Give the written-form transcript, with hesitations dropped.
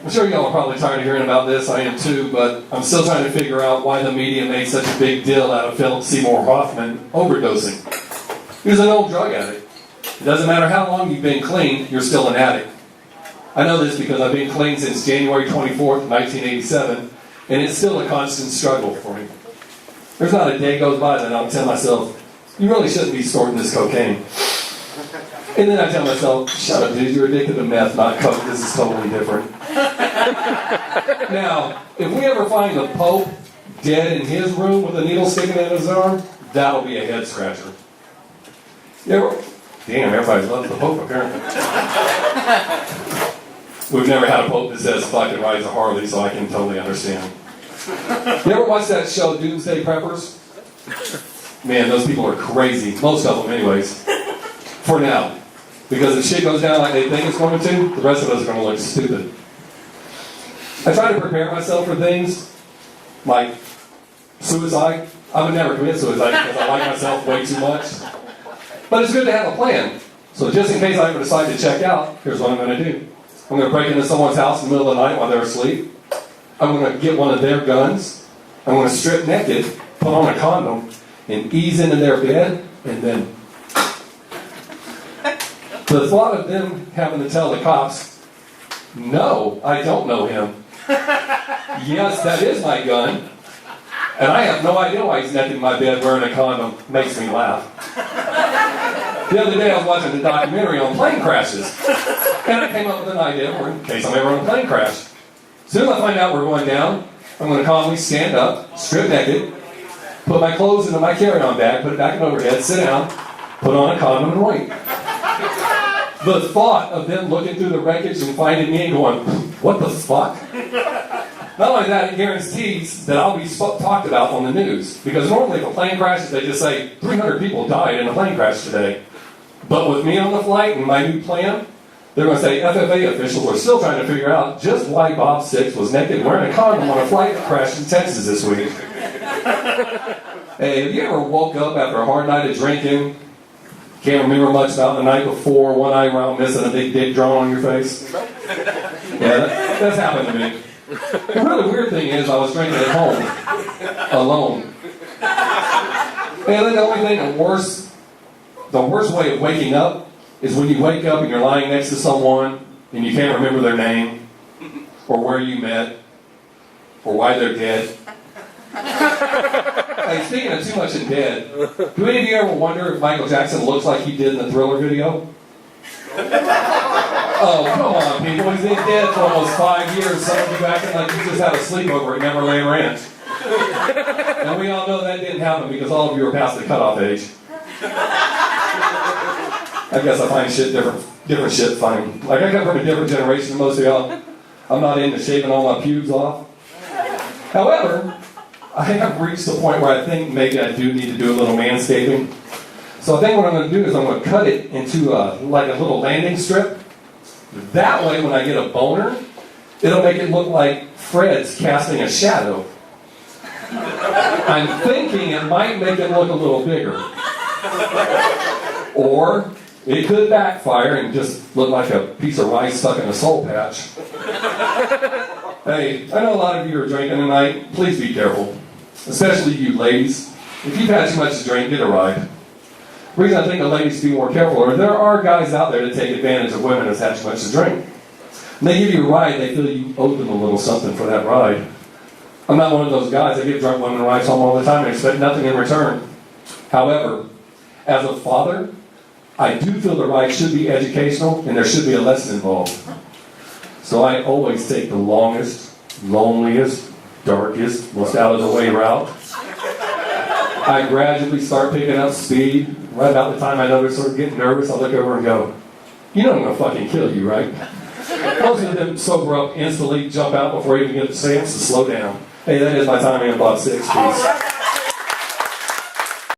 I'm sure y'all are probably tired of hearing about this, I am too, but I'm still trying to figure out why the media made such a big deal out of Philip Seymour Hoffman overdosing. He was an old drug addict. It doesn't matter how long you've been clean, you're still an addict. I know this because I've been clean since January 24th, 1987, and it's still a constant struggle for me. There's not a day goes by that I don't tell myself, you really shouldn't be snorting this cocaine. And then I tell myself, shut up dude, you're addicted to meth, not coke, this is totally different. Now, if we ever find the Pope dead in his room with a needle sticking in his arm, that'll be a head scratcher. Damn, everybody loves the Pope apparently. We've never had a Pope that says fuck and rides a Harley, so I can totally understand. You ever watch that show, Doomsday Preppers? Man, those people are crazy. Most of them anyways. For now. Because if shit goes down like they think it's going to, the rest of us are going to look stupid. I try to prepare myself for things like suicide. I would never commit suicide because I like myself way too much. But it's good to have a plan. So just in case I ever decide to check out, here's what I'm going to do. I'm going to break into someone's house in the middle of the night while they're asleep. I'm going to get one of their guns. I'm going to strip naked, put on a condom, and ease into their bed, and then... The thought of them having to tell the cops, no, I don't know him. Yes, that is my gun. And I have no idea why he's naked in my bed wearing a condom. Makes me laugh. The other day I was watching a documentary on plane crashes. And I came up with an idea for in case I'm ever on a plane crash. As soon as I find out we're going down, I'm going to calmly stand up, strip naked, put my clothes into my carry-on bag, put it back in overhead, sit down, put on a condom and wait. The thought of them looking through the wreckage and finding me and going, what the fuck? Not only that, it guarantees that I'll be talked about on the news. Because normally if a plane crashes, they just say, 300 people died in a plane crash today. But with me on the flight and my new plan, they're going to say FFA officials are still trying to figure out just why Bobb Sixx was naked wearing a condom on a flight that crashed in Texas this week. Hey, have you ever woke up after a hard night of drinking? Can't remember much about the night before, one eyebrow missing, a big dick drawn on your face? Yeah, that's happened to me. The really weird thing is I was drinking at home, alone. And then the only thing, the worst way of waking up is when you wake up and you're lying next to someone and you can't remember their name, or where you met, or why they're dead. Hey, speaking of too much and dead, do any of you ever wonder if Michael Jackson looks like he did in the Thriller video? Oh, come on, people. He's been dead for almost 5 years. Some of you acting like you just had a sleepover at Neverland Ranch. And we all know that didn't happen because all of you are past the cutoff age. I guess I find different shit funny. Like, I come from a different generation than most of y'all. I'm not into shaving all my pubes off. However, I have reached the point where I think maybe I do need to do a little manscaping. So I think what I'm going to do is I'm going to cut it into like a little landing strip. That way when I get a boner, it'll make it look like Fred's casting a shadow. I'm thinking it might make it look a little bigger. Or it could backfire and just look like a piece of rice stuck in a soul patch. Hey, I know a lot of you are drinking tonight. Please be careful. Especially you ladies. If you've had too much to drink, get a ride. The reason I think the ladies should be more careful is there are guys out there that take advantage of women that's had too much to drink. When they give you a ride, they feel you owe them a little something for that ride. I'm not one of those guys that give drunk women rides home all the time and expect nothing in return. However, as a father, I do feel the ride should be educational and there should be a lesson involved. So I always take the longest, loneliest, darkest, most out-of-the-way route. I gradually start picking up speed. Right about the time I know they're sort of getting nervous, I look over and go, you know I'm going to fucking kill you, right? Most of them sober up instantly, jump out before you even get the chance to slow down. Hey, that is my time in Bobb Sixx, peace.